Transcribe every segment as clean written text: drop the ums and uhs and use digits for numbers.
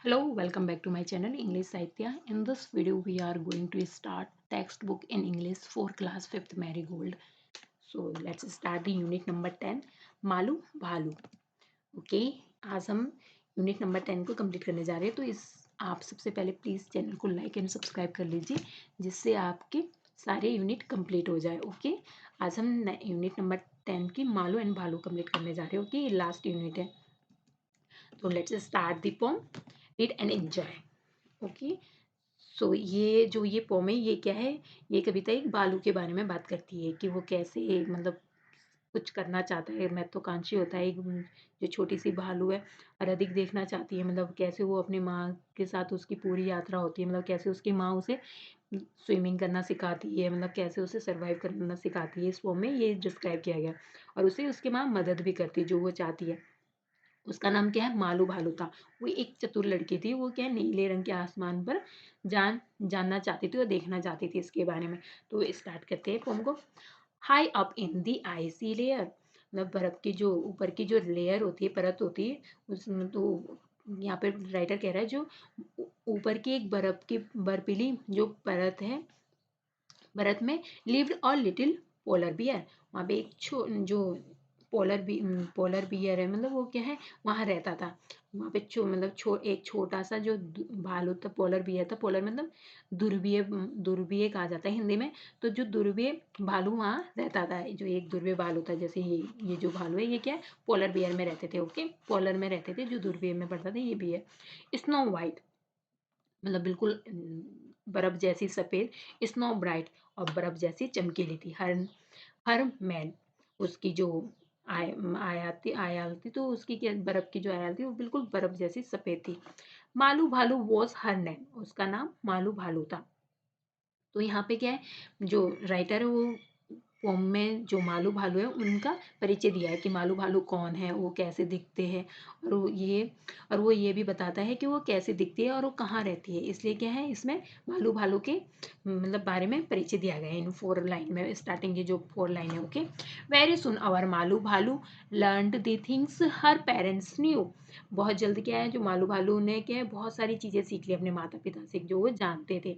Hello, welcome back to my channel English Saitya. In this video, we are going to start textbook in English for class 5th Marigold. So let's start the unit number 10 Malu भालू. Okay आज हम unit number 10 को complete करने जा रहे हैं. तो इस आप सबसे पहले प्लीज़ चैनल को लाइक एंड सब्सक्राइब कर लीजिए जिससे आपके सारे यूनिट कंप्लीट हो जाए. ओके आज हम यूनिट नंबर 10 की मालू एंड भालू कंप्लीट करने जा रहे हैं. ओके ये लास्ट यूनिट है. तो let's start the pome. Read and enjoy. Okay so ये पोम है ये क्या है. ये कविता एक बालू के बारे में बात करती है कि वो कैसे मतलब कुछ करना चाहता है. महत्वाकांक्षी होता है एक जो छोटी सी भालू है और अधिक देखना चाहती है. मतलब कैसे वो अपनी माँ के साथ उसकी पूरी यात्रा होती है. मतलब कैसे उसकी माँ उसे स्विमिंग करना सिखाती है. मतलब कैसे उसे सर्वाइव करना सिखाती है. इस पोम में ये डिस्क्राइब किया गया और उसे उसकी माँ मदद भी करती है जो वो चाहती है. उसका नाम क्या है मालू भालू था. वो एक चतुर लड़की थी. वो क्या है नीले रंग के आसमान पर जानना चाहती थी और देखना चाहती थी इसके बारे में. तो स्टार्ट करते हैं पोम को. High up in the icy layer. मतलब बर्फ की जो ऊपर की जो लेयर होती है परत होती है उसमें तो यहाँ पे राइटर कह रहा है जो ऊपर की एक बर्फ की बर्फीली जो परत है भारत में लिव्ड और लिटिल पोलर बियर. वहाँ पे जो पोलर बियर है मतलब वो क्या है वहाँ रहता था. वहाँ पे एक छोटा सा जो भालू था पोलर बियर था. पोलर मतलब ध्रुवीय ध्रुवीय कहा जाता है हिंदी में. तो जो ध्रुवीय भालू वहाँ रहता था जो एक ध्रुवीय भालू था जैसे ये जो भालू है ये क्या है पोलर बियर में रहते थे. ओके पोलर में रहते थे जो ध्रुवीय में पड़ता था ये भी है. स्नो वाइट मतलब बिल्कुल बर्फ जैसी सफ़ेद. स्नो ब्राइट और बर्फ जैसी चमकीली थी. हर हर मैन उसकी जो आयाल थी तो उसकी क्या बर्फ की जो आयाल थी वो बिल्कुल बर्फ जैसी सफ़ेद थी. मालू भालू वॉज हर नेम. उसका नाम मालू भालू था. तो यहाँ पे क्या है जो राइटर है वो पोम में जो मालू भालू है उनका परिचय दिया है कि मालू भालू कौन है वो कैसे दिखते हैं और वो ये भी बताता है कि वो कैसे दिखती है और वो कहाँ रहती है. इसलिए क्या है इसमें मालू भालू के मतलब बारे में परिचय दिया गया है इन 4 लाइन में. स्टार्टिंग की जो 4 लाइन है. Okay very soon our Malu Bhalu learned the things her parents knew. बहुत जल्द क्या है जो मालू भालू ने क्या है बहुत सारी चीज़ें सीख ली अपने माता पिता से जो वो जानते थे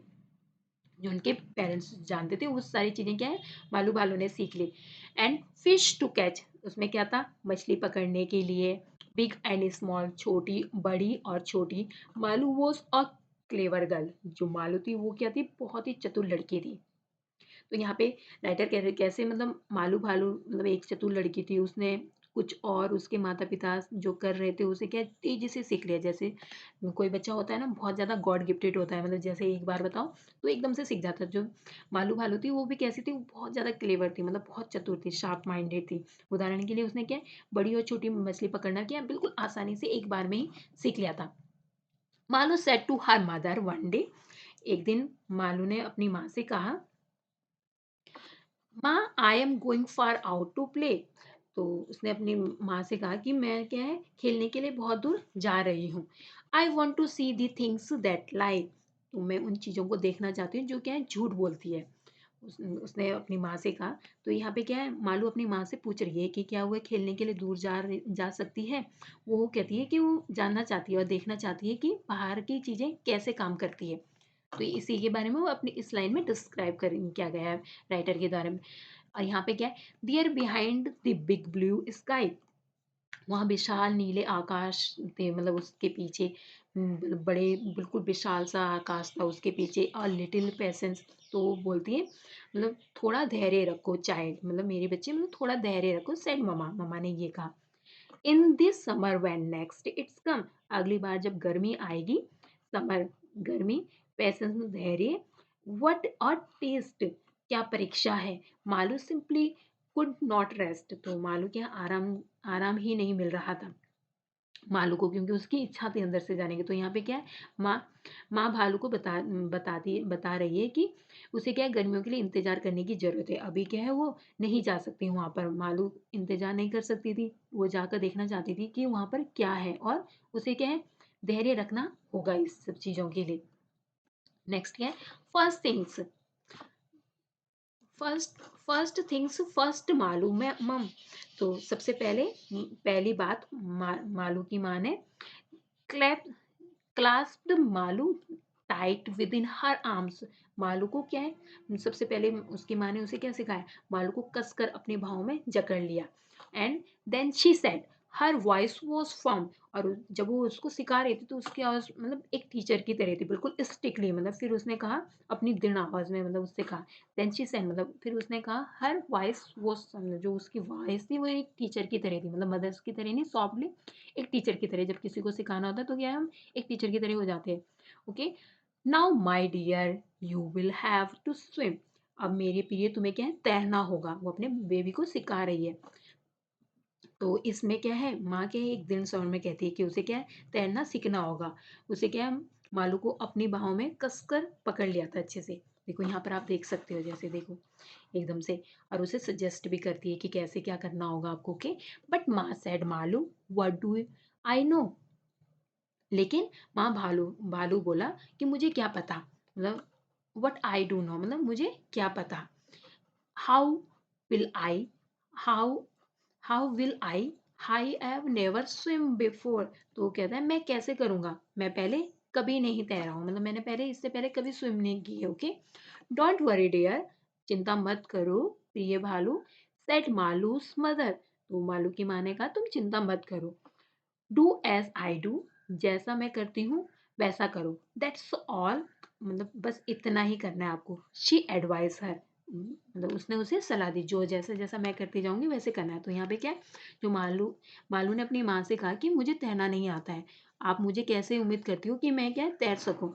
जो उनके पेरेंट्स जानते थे वो सारी चीज़ें क्या है मालू भालू ने सीख ली. एंड फिश टू कैच उसमें क्या था मछली पकड़ने के लिए. बिग एंड स्मॉल छोटी बड़ी और छोटी. Malu was a clever girl. जो मालू थी वो क्या थी बहुत ही चतुर लड़की थी. तो यहाँ पे राइटर कह रहे कैसे मतलब मालू भालू मतलब एक चतुर लड़की थी. उसने कुछ और उसके माता पिता जो कर रहे थे उसे क्या तेजी से सीख लिया. जैसे कोई बच्चा होता है ना बहुत ज़्यादा गॉड गिफ्टेड होता है मतलब जैसे एक बार बताओ तो एकदम से सीख जाता है. जो मालू भालू थी वो भी कैसी थी वो बहुत ज़्यादा क्लेवर थी मतलब बहुत चतुर थी शार्प माइंडेड थी. उदाहरण के लिए उसने क्या बड़ी और छोटी मछली पकड़ना क्या बिल्कुल आसानी से एक बार में ही सीख लिया था. Malu said to her mother one day. एक दिन मालू ने अपनी माँ से कहा माँ I am going far out to play. तो उसने अपनी माँ से कहा कि मैं क्या है खेलने के लिए बहुत दूर जा रही हूँ. I want to see the things that lie. तो मैं उन चीज़ों को देखना चाहती हूँ जो क्या है झूठ बोलती है. उसने अपनी माँ से कहा. तो यहाँ पे क्या है मालू अपनी माँ से पूछ रही है कि क्या वो खेलने के लिए दूर जा सकती है. वो कहती है कि वो जानना चाहती है और देखना चाहती है कि बाहर की चीज़ें कैसे काम करती है. तो इसी के बारे में वो अपनी इस लाइन में डिस्क्राइब कर किया गया है राइटर के द्वारा. और यहाँ पे क्या है there behind the big blue sky. वहाँ विशाल नीले आकाश थे मतलब उसके पीछे बड़े बिल्कुल विशाल सा आकाश था उसके पीछे. और लिटिल पेशेंस. तो वो बोलती है मतलब थोड़ा धैर्य रखो चाइल्ड मतलब मेरे बच्चे मतलब थोड़ा धैर्य रखो सेड ममा. ममा ने ये कहा. In this summer when next it's कम. अगली बार जब गर्मी आएगी समर गर्मी पेशेंस में धैर्य. व्हाट और टेस्ट क्या परीक्षा है. Malu simply could not rest. तो मालू क्या आराम आराम ही नहीं मिल रहा था मालू को क्योंकि उसकी इच्छा थी अंदर से जाने की. तो यहाँ पे क्या है माँ माँ भालू को बता रही है कि उसे क्या है गर्मियों के लिए इंतजार करने की जरूरत है. अभी क्या है वो नहीं जा सकती वहां पर. मालू इंतजार नहीं कर सकती थी. वो जाकर देखना चाहती थी कि वहां पर क्या है और उसे क्या है धैर्य रखना होगा इस सब चीजों के लिए. नेक्स्ट क्या है first things first first things first मालूम है मम. तो सबसे पहले पहली बात मालू की माँ ने clap clasped Malu tight within her arms. Malu को क्या है, सबसे पहले उसकी माँ ने उसे क्या सिखाया, मालू को कसकर अपने भाव में जकड़ लिया। And then she said, her voice was firm. और जब वो उसको सिखा रही थी तो उसकी आवाज मतलब एक टीचर की तरह थी, बिल्कुल स्ट्रिक्टली। मतलब फिर उसने कहा अपनी दृढ़ आवाज में, मतलब उससे कहा, देन शी सेड मतलब फिर उसने कहा हर वॉइस वाज, जो उसकी वॉइस थी वो एक टीचर की तरह थी, मतलब मदर्स की तरह नहीं, सॉफ्टली एक टीचर की तरह। जब किसी को सिखाना होता है तो क्या है, हम एक टीचर की तरह हो जाते हैं। Okay, now my dear you will have to swim. अब मेरे प्रिय तुम्हें क्या है, तैरना होगा। वो अपने बेबी को सिखा रही है। तो इसमें क्या है, माँ क्या है, एक दिन स्वर में कहती है कि उसे क्या है, तैरना सीखना होगा। उसे क्या है, मालू को अपनी बाहों में कसकर पकड़ लिया था अच्छे से। देखो यहाँ पर आप देख सकते हो, जैसे देखो एकदम से। और उसे सजेस्ट भी करती है कि कैसे क्या करना होगा आपको। ओके, बट माँ said Malu what do I know. लेकिन माँ भालू भालू बोला कि मुझे क्या पता, मतलब वट आई डू नो, मतलब मुझे क्या पता। How will I, how how will I have never swim before. तो वो कहता है मैं कैसे करूँगा, मैं पहले कभी नहीं तैरा हूँ, मतलब मैंने पहले इससे पहले कभी स्विम नहीं की है। ओके, डोंट वरी डियर, चिंता मत करो प्रिय भालू। सेट मालूस मदर, तो मालू की माँ ने कहा तुम चिंता मत करो। डू एज आई डू, जैसा मैं करती हूँ वैसा करो। दैट्स ऑल, मतलब बस इतना ही करना है आपको। शी एडवाइस हर, मतलब उसने उसे सलाह दी, जो जैसा जैसा मैं करती जाऊंगी वैसे करना है। तो यहाँ पे क्या है, जो मालू मालू ने अपनी माँ से कहा कि मुझे तैरना नहीं आता है, आप मुझे कैसे उम्मीद करती हो कि मैं क्या है, तैर सकूं।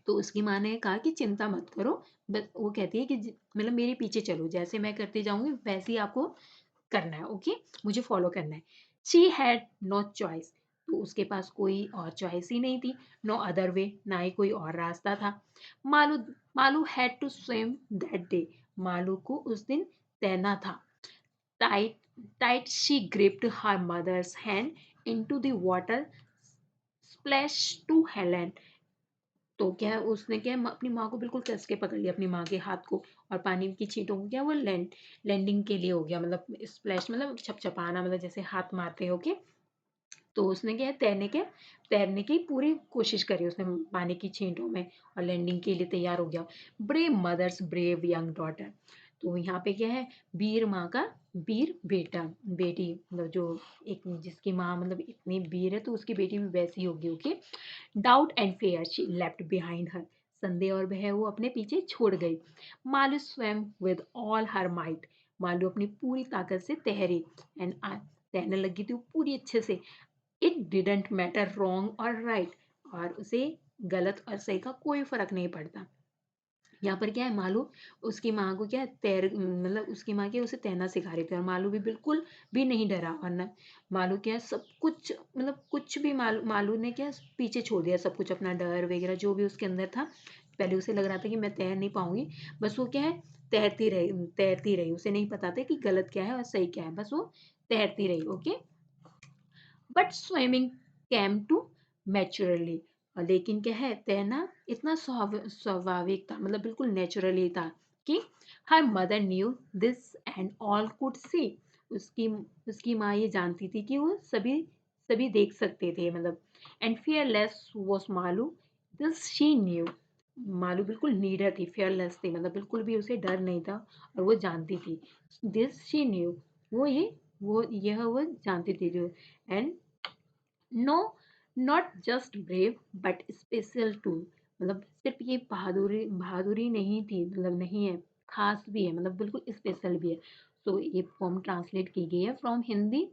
तो उसकी माँ ने कहा कि चिंता मत करो, बस वो कहती है कि मतलब मेरे पीछे चलो, जैसे मैं करती जाऊंगी वैसे ही आपको करना है। ओके, मुझे फॉलो करना है। शी हैड नो चॉइस, तो उसके पास कोई और चॉइस ही नहीं थी। नो अदर वे, ना ही कोई और रास्ता था। Malu Malu had to swim that day, Malu को उस दिन तैरना था। Tight tight she gripped her mother's hand into the water, splash to Helen. तो क्या है, उसने क्या है, अपनी माँ को बिल्कुल कस के पकड़ लिया, अपनी माँ के हाथ को। और पानी की छींटों को क्या, वो लैंडिंग के लिए हो गया, मतलब स्प्लैश मतलब छपछपाना, मतलब जैसे हाथ मारते हो के। तो उसने क्या है, तैरने की पूरी कोशिश करी उसने पानी की छींटों में, और लैंडिंग के लिए तैयार हो गया। Brave mother's brave young daughter, तो यहाँ पे क्या है, वीर माँ का वीर बेटा बेटी, मतलब जो एक जिसकी माँ मतलब इतनी वीर है तो उसकी बेटी भी वैसी होगी। Okay, doubt and fair she left behind her, संदेह और भय वो अपने पीछे छोड़ गई। मालू स्वयं with all her might, Malu अपनी पूरी ताकत से तैरी। एंड तैरने लगी थी वो पूरी अच्छे से। इट डिडंट मैटर रॉन्ग और राइट, और उसे गलत और सही का कोई फर्क नहीं पड़ता। यहाँ पर क्या है, मालू उसकी माँ को क्या है, मतलब उसकी माँ क्या है, उसे तैरना सिखा रही थी, और मालू भी बिल्कुल भी नहीं डरा। और ना मालू क्या है, सब कुछ मतलब कुछ भी मालू ने क्या पीछे छोड़ दिया, सब कुछ अपना डर वगैरह जो भी उसके अंदर था। पहले उसे लग रहा था कि मैं तैर नहीं पाऊंगी, बस वो क्या है, तैरती रही। उसे नहीं पता था कि गलत क्या है और सही क्या है, बस वो तैरती रही। Okay, but swimming came to naturally, लेकिन क्या है, तैरना इतना स्वाभाविक था, मतलब बिल्कुल नेचुरली था कि her mother new this and all could see. उसकी उसकी माँ ये जानती थी कि वो सभी सभी देख सकते थे, मतलब। And fearless was Malu, this she knew, Malu बिल्कुल नीडर थी, फेयरलेस थी, मतलब बिल्कुल भी उसे डर नहीं था, और वो जानती थी। दिस शी न्यू, वो ये वो जानती थी जो। And no, not just brave but special too, मतलब सिर्फ ये बहादुरी बहादुरी नहीं थी, मतलब नहीं है, खास भी है, मतलब बिल्कुल स्पेशल भी है। तो ये फॉर्म ट्रांसलेट की गई है फ्रॉम हिंदी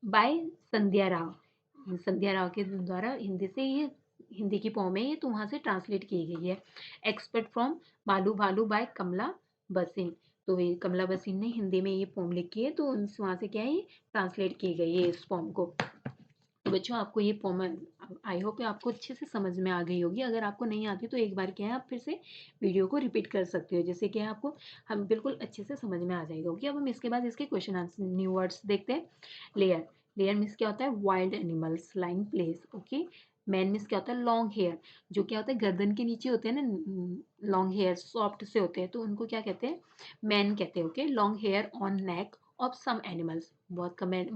बाय संध्या राव। संध्या राव के द्वारा हिंदी से ये हिंदी की फॉर्म है ये, तो वहाँ से ट्रांसलेट की गई है। एक्सपर्ट फ्रॉम बालू भालू बाय कमला बसिन, तो ये कमला बसिन ने हिंदी में ये फॉर्म लिखी है, तो वहाँ से क्या है, ये ट्रांसलेट की गई है इस फॉर्म को। तो बच्चों आपको ये पोम, आई होप आपको अच्छे से समझ में आ गई होगी। अगर आपको नहीं आती तो एक बार क्या है, आप फिर से वीडियो को रिपीट कर सकते हो, जैसे कि आपको हम बिल्कुल अच्छे से समझ में आ जाएगा। ओके, अब हम इसके बाद इसके क्वेश्चन आंसर न्यू वर्ड्स देखते हैं। लेयर, लेयर मीन्स क्या होता है, wild animals lying place. Okay, man means क्या होता है, लॉन्ग हेयर, जो क्या होता है गर्दन के नीचे होते हैं ना, लॉन्ग हेयर सॉफ्ट से होते हैं, तो उनको क्या कहते हैं, मैन कहते हैं। Okay, long hair on neck of some animals, बहुत कमेंट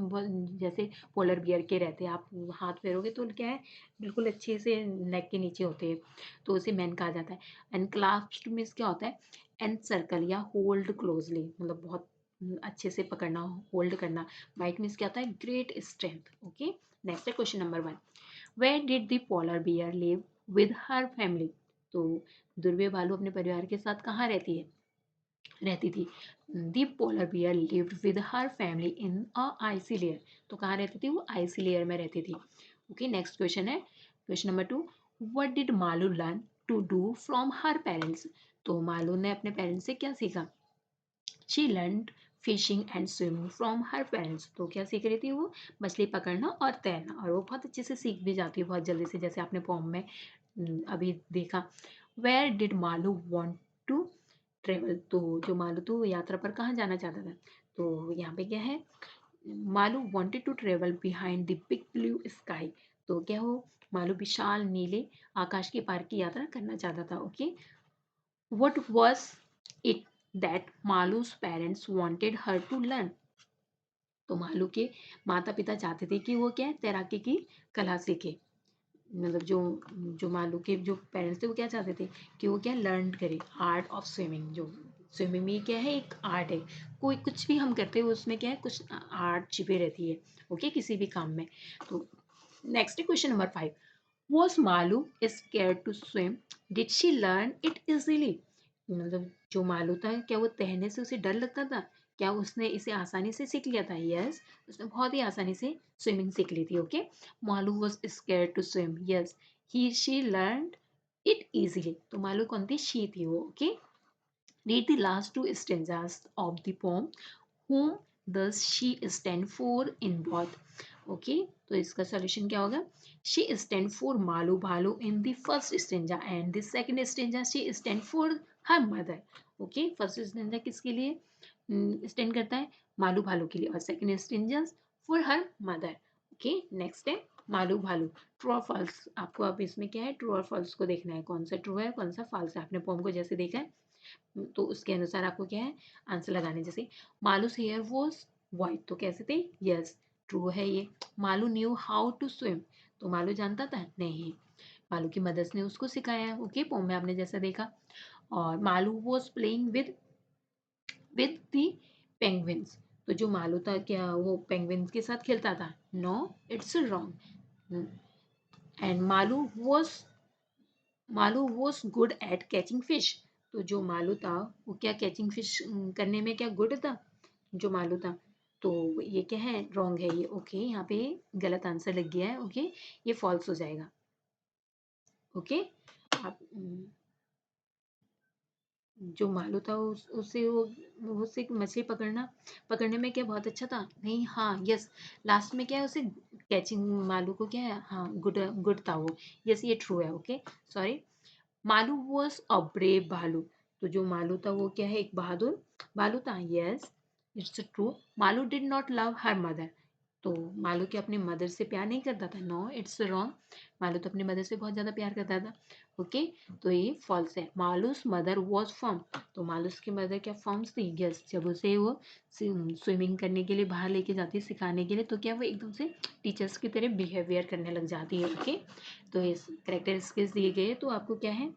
जैसे पोलर बियर के रहते हैं, आप हाथ फेरोगे तो क्या है बिल्कुल अच्छे से नेक के नीचे होते हैं, तो उसे मैन कहा जाता है। एंड क्लास्प्ड मीन्स क्या होता है, एंड सर्कल या होल्ड क्लोजली, मतलब बहुत अच्छे से पकड़ना, होल्ड करना। माइट मीन्स क्या होता है, ग्रेट स्ट्रेंथ। ओके, नेक्स्ट है question number 1, where did the polar bear live with her family. तो ध्रुवीय भालू अपने परिवार के साथ कहाँ रहती थी। The polar bear lived with her family in a icy lair. तो कहाँ रहती थी वो, आइसी लेयर में रहती थी। ओके, नेक्स्ट क्वेश्चन है question number 2, what did Malu learn to do from her parents. तो मालू ने अपने पेरेंट्स से क्या सीखा। She learn fishing and swimming from her parents. तो क्या सीख रही थी वो, मछली पकड़ना और तैरना, और वो बहुत अच्छे से सीख भी जाती है बहुत जल्दी से, जैसे आपने पोम में अभी देखा। Where did Malu want to travel. तो जो मालू तो यात्रा पर कहाँ जाना चाहता था। तो यहाँ पे क्या है, Malu wanted to travel behind the big blue sky. तो क्या हो, मालू विशाल नीले आकाश के पार की यात्रा करना चाहता था। Okay, what was it that मालू's parents wanted her to learn। तो मालू के माता पिता चाहते थे कि वो क्या है, तैराकी की कला सीखे। मतलब जो जो मालू के जो पेरेंट्स थे वो क्या चाहते थे कि वो क्या लर्न करे आर्ट ऑफ स्विमिंग। जो स्विमिंग में क्या है, एक आर्ट है, कोई कुछ भी हम करते हैं उसमें क्या है, कुछ आर्ट छिपे रहती है। ओके, किसी भी काम में। तो next question number 5, was Malu scared to swim, did she learn it easily। मतलब जो मालू था क्या वो तैरने से उसे डर लगता था, क्या उसने इसे आसानी से सीख लिया था। यस, उसने बहुत ही आसानी से स्विमिंग सीख ली थी। Okay, Malu was scared to swim, yes he she learned it easily। तो मालू कौन थी, शी थी वो। Okay, read the last two stanzas of the poem, whom does she stand for in both। Okay, तो इसका सॉल्यूशन क्या होगा, शी स्टैंड फॉर मालू भालू in the first stanza and the second stanza she stand for her mother. Okay, first stanza किसके लिए stand करता है, मालू भालू के लिए, और second stanza for her mother. Okay, next है मालू भालू, ट्रू और फॉल्स। आपको अब इसमें क्या है, ट्रू और फॉल्स को देखना है, कौन सा ट्रू है कौन सा फॉल्स है। आपने पोम को जैसे देखा है तो उसके अनुसार आपको क्या है आंसर लगाने। जैसे मालूस हेयर वॉज वाइट, तो कैसे थे, यस ट्रू है ये। Malu knew how to swim, तो मालू जानता था, नहीं, मालू की मदर्स ने उसको सिखाया। ओके, पोम में आपने जैसा देखा। और Malu was playing with the penguins, तो जो मालू था क्या वो पेंगुइन्स के साथ खेलता था, no it's wrong. And Malu was good at catching fish, तो जो मालू था वो क्या कैचिंग फिश करने में क्या गुड था, जो मालू था। तो ये क्या है, रॉन्ग है ये। ओके, यहाँ पे गलत आंसर लग गया है। ओके, ये फॉल्स हो जाएगा। ओके, आप जो मालू था उसे वो उसे मछली पकड़ने में क्या बहुत अच्छा था, नहीं, हाँ यस, लास्ट में क्या है उसे कैचिंग, मालू को क्या है, हाँ गुड गुड था वो। यस, ये ट्रू है। Okay, sorry, Malu was a brave भालू, तो जो मालू था वो क्या है, एक बहादुर भालू था। Yes, it's true. Malu did not love her mother, तो मालू के अपने मदर से प्यार नहीं करता था, नो इट्स रॉन्ग। मालू तो अपनी मदर से बहुत ज़्यादा प्यार करता था। ओके, तो ये फॉल्स है। मालूस मदर वॉज फर्म, तो मालूस की मदर क्या फर्म्स थी। यस, जब उसे वो स्विमिंग करने के लिए बाहर लेके जाती है सिखाने के लिए, तो क्या वो एकदम से टीचर्स की तरह बिहेवियर करने लग जाती है। ओके, तो इस करेक्टर स्किल्स दिए गए, तो आपको क्या है,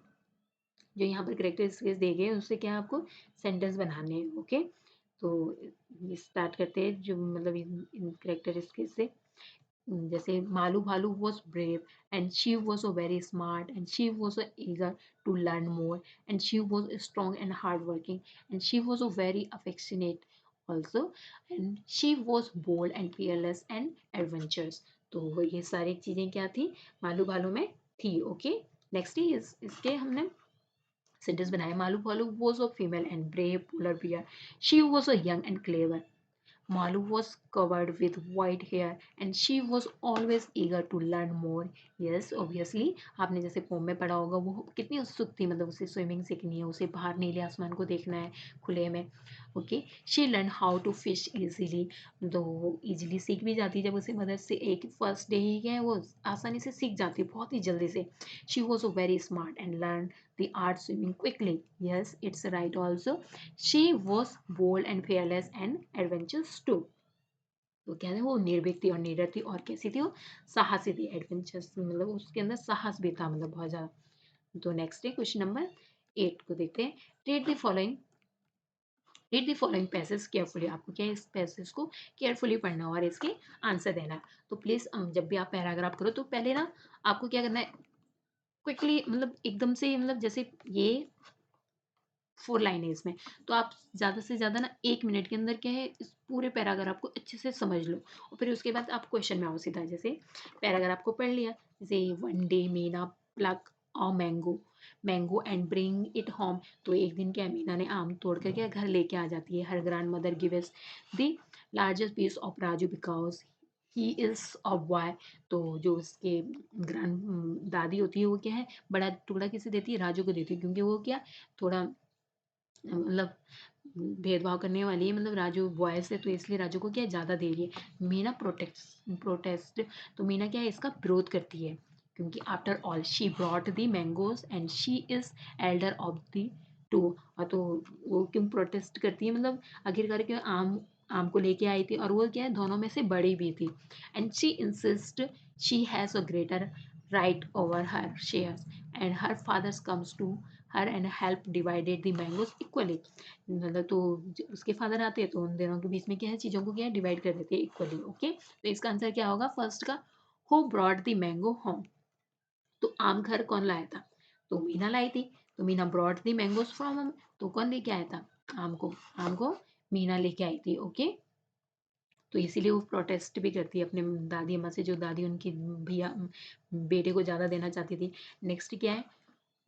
जो यहाँ पर करेक्टर स्किल्स दिए गए उससे क्या आपको सेंटेंस बनाने हैं। ओके, तो स्टार्ट करते हैं जो मतलब इन करेक्टर स्किल्स से। जैसे मालू भालू was brave and she was a very smart and she was a eager to learn more and she was strong and hardworking and she was a very affectionate also and she was bold and fearless and adventurous। तो ये सारी चीजें क्या थी, मालू भालू में थी। Okay, next ही इसके हमने सेंटेंस बनाए। मालू भालू was a female and brave polar bear, she was a young and clever. Malu was covered with white hair and she was always eager to learn more। Yes, obviously आपने जैसे pome में पढ़ा होगा, वो कितनी उत्सुक थी, मतलब उसे स्विमिंग सीखनी है, उसे बाहर नीले आसमान को देखना है खुले में। Okay, she learn how to fish easily, तो वो इजीली सीख भी जाती जब उसे मदद से, एक फर्स्ट डे ही है वो आसानी से सीख जाती बहुत ही जल्दी से। She was very smart and learn the art swimming quickly. Yes, it's right also. She was bold and fearless and adventurous too। तो क्या है, वो निर्भीक थी और निडर थी और कैसी थी वो, साहसी थी, एडवेंचरस, मतलब उसके अंदर साहस भी था, मतलब बहुत ज्यादा। तो नेक्स्ट है क्वेश्चन नंबर 8 को देखते हैं। Read the following passage carefully. आपको क्या है, इस पैसेज को केयरफुली पढ़ना और इसके आंसर देना है। तो प्लीज जब भी आप पैराग्राफ करो तो पहले ना आपको क्या करना है, क्विकली, मतलब एकदम से, मतलब जैसे ये 4 लाइन है इसमें, तो आप ज़्यादा से ज़्यादा ना 1 मिनट के अंदर क्या है, इस पूरे पैराग्राफ को अच्छे से समझ लो और फिर उसके बाद आप क्वेश्चन में आओ सीधा। जैसे पैराग्राफ को पढ़ लिया, जैसे one day Meena plug a mango and bring it home. तो एक दिन क्या है, मीना ने आम तोड़ कर क्या घर लेके आ जाती है। Her grandmother gives the largest piece of Raju because he is a boy. तो जो उसके ग्रैंड दादी होती है वो क्या है, बड़ा टुकड़ा किसे देती है, राजू को देती है, क्योंकि वो क्या थोड़ा, मतलब भेदभाव करने वाली है, मतलब राजू बॉयज है तो इसलिए राजू को क्या है, ज़्यादा दे रही है। मीना प्रोटेस्ट, तो मीना क्या है, इसका विरोध करती है, क्योंकि after all she brought the mangoes and she is elder of the two. और तो वो क्यों प्रोटेस्ट करती है, मतलब आखिरकार क्यों, आम आम को लेके आई थी और वो क्या है, दोनों में से बड़ी भी थी। And she insist she has a greater right over her shares and her father's comes to her and help divided the mangoes equally. मतलब तो उसके फादर आते हैं तो उन दोनों के बीच में क्या है, चीज़ों को क्या है, डिवाइड कर देते हैं इक्वली। ओके, तो इसका आंसर क्या होगा फर्स्ट का, who brought the mango home. तो आम घर कौन लाया था, तो मीना लाई थी। तो Meena brought the mangoes from home, तो कौन लेके आया था, आम को मीना लेके आई थी। ओके, तो इसीलिए वो प्रोटेस्ट भी करती है अपने दादी अम्मा से, जो दादी उनकी भैया बेटे को ज़्यादा देना चाहती थी। नेक्स्ट क्या है,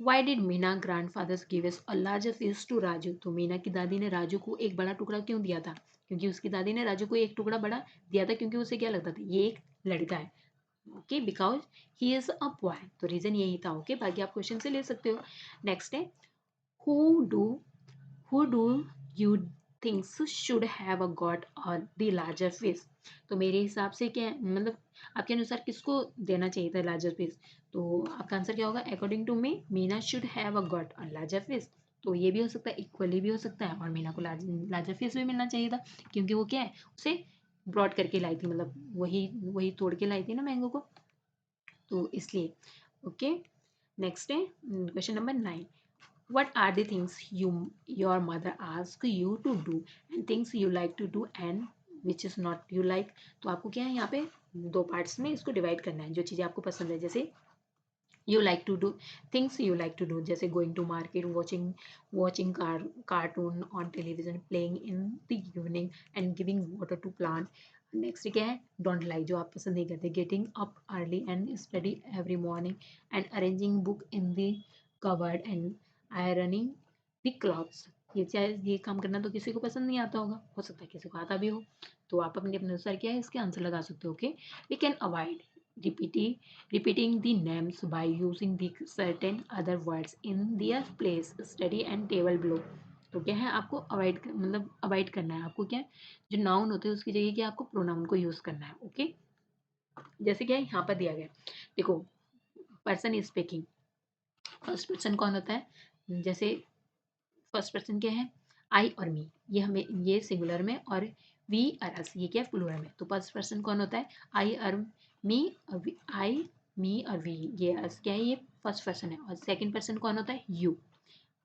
why did Meena grandfather's give us a larger piece to Raju. तो मीना की दादी ने राजू को एक बड़ा टुकड़ा क्यों दिया था, क्योंकि उसकी दादी ने राजू को एक टुकड़ा बड़ा दिया था, क्योंकि उसे क्या लगता था ये एक लड़का है। Okay, because he is a boy, तो रीजन यही था। ओके, बाकी आप क्वेश्चन से ले सकते हो। नेक्स्ट है, who do who do you think should have a got or the larger fish। तो मेरे हिसाब से क्या है, मतलब आपके अनुसार किसको देना चाहिए था लार्जर फिश। तो आपका आंसर क्या होगा, according to me Meena should have a got a larger fish. तो ये भी हो सकता है, इक्वली भी हो सकता है, और मीना को लार्जर फिश भी मिलना चाहिए था, क्योंकि वो क्या है, उसे ब्रॉड करके लाई थी, मतलब वही वही तोड़ के लाई थी ना मैंगो को, तो इसलिए। ओके, नेक्स्ट है question number 9। What are the things your mother asks you to do and things you like to do and which is not you like। तो आपको क्या है, यहाँ पे 2 पार्ट्स में इसको डिवाइड करना है, जो चीज़ें आपको पसंद है। जैसे you like to do, things you like to do, जैसे going to market, watching cartoon on television, playing in the evening and giving water to plant। Next क्या है, डोंट लाइक, जो आप पसंद नहीं करते, getting up early and study every morning and arranging book in the covered and ironing the clothes. ये चाहे ये काम करना तो किसी को पसंद नहीं आता होगा, हो सकता है किसी को आता भी हो, तो आप अपने अपने अनुसार क्या है इसके आंसर लगा सकते हो। Okay, we can avoid repeating repeating the names by using the certain other words in their place, study and table below। तो क्या है, आपको अवॉइड, मतलब अवॉइड करना है, आपको क्या है, जो नाउन होते हैं उसकी जगह क्या आपको प्रोनाउन को यूज करना है। ओके, जैसे क्या है यहाँ पर दिया गया, देखो person is speaking, first person कौन होता है, जैसे फर्स्ट पर्सन क्या है, आई और मी, ये हमें ये सिंगुलर में, और वी और अस ये क्या है प्लूरल में। तो फर्स्ट पर्सन कौन होता है, आई और मी, और आई मी और वी, ये अस क्या है, ये फर्स्ट पर्सन है। और सेकंड पर्सन कौन होता है, यू।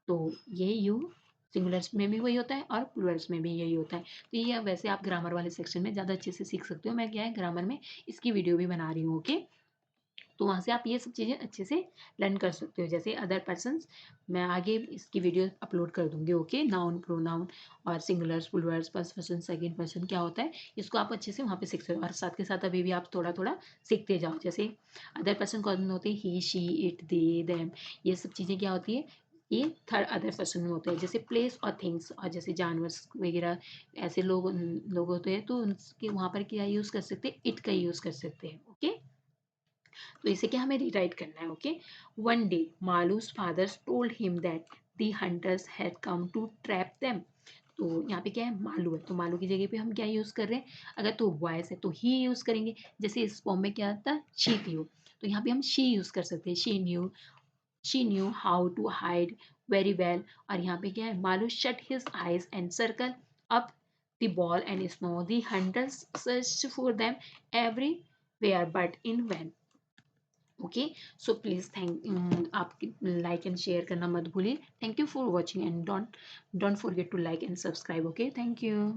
तो ये यू सिंगुलर्स में भी वही होता है और प्लूरल्स में भी यही होता है। तो ये वैसे आप ग्रामर वाले सेक्शन में ज़्यादा अच्छे से सीख सकते हो, मैं क्या है ग्रामर में इसकी वीडियो भी बना रही हूँ। ओके, तो वहाँ से आप ये सब चीज़ें अच्छे से लर्न कर सकते हो। जैसे अदर पर्सन्स, मैं आगे इसकी वीडियो अपलोड कर दूँगी। ओके, नाउन प्रोनाउन और singulars Plurals, first person second person क्या होता है, इसको आप अच्छे से वहाँ पे सीख सकते हो। और साथ के साथ अभी भी आप थोड़ा थोड़ा सीखते जाओ। जैसे अदर पर्सन कौन होते हैं, ही शी इट दे देम, ये सब चीज़ें क्या होती है, ये थर्ड अदर पर्सन में होते हैं। जैसे प्लेस और थिंग्स, और जैसे जानवर वगैरह ऐसे लोग होते हैं, तो उनके वहाँ पर क्या यूज़ कर सकते हैं, इट का यूज़ कर सकते हैं। ओके, तो इसे क्या हमें रिराइट करना है। Okay, one day Malu's fathers told him that the hunters had come to trap them. तो यहाँ पे क्या है, मालू है, तो मालू की जगह पे हम क्या यूज कर रहे हैं, अगर तो वॉइस है तो ही यूज करेंगे। जैसे इस फॉर्म में क्या था, शी थी वो, तो यहाँ पे हम शी यूज कर सकते हैं, she knew how to hide very well. और यहाँ पे क्या है, Malu shut his eyes and circle up the ball and snow. The hunters searched for them everywhere but in vain. Okay so please आप like and share करना मत भूलिए. Thank you for watching and don't forget to like and subscribe. Okay, thank you.